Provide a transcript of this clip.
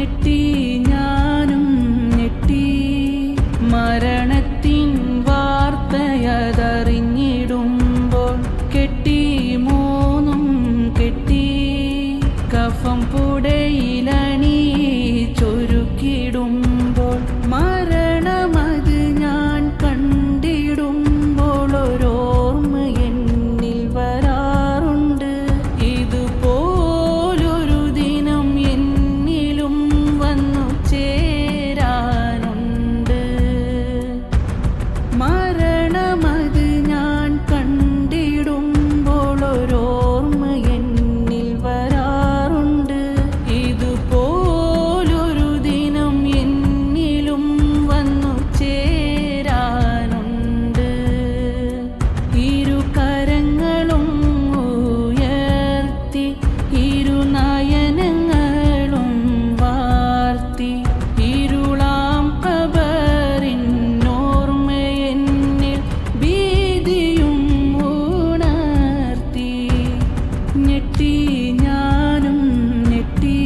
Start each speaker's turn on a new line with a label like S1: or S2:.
S1: ഞെട്ടി ഞാനും ഞെട്ടി മരണത്തിൻ വാർത്തയതറിഞ്ഞിടുമ്പോൾ കെട്ടി മൂന്നും കെട്ടി കഫം പുടയിലണി ചൊരുക്കിടുമ്പോൾ മരണമത് ഞാൻ കണ്ടിടുമ്പോൾ ഓരോർമ്മ എന്നിൽ വരാറുണ്ട്. ഇതുപോലൊരു ദിനം എന്നിലും വന്നു ചേരാനുണ്ട്. മരണമത് ഞാൻ കണ്ടിടുമ്പോൾ ഓരോർമ്മ എന്നിൽ വരാറുണ്ട്. ഇതുപോലൊരു ദിനം എന്നിലും വന്നു ചേരാനുണ്ട്. ഇരു കരങ്ങളും ഉയർത്തി ഇരു നയനങ്ങളും വാർത്തി ഇരുളാം ഖബറിനോർമ്മ എന്നിൽ ഭീതിയും ഉണർത്തി. ഞെട്ടി ഞാനും ഞെട്ടി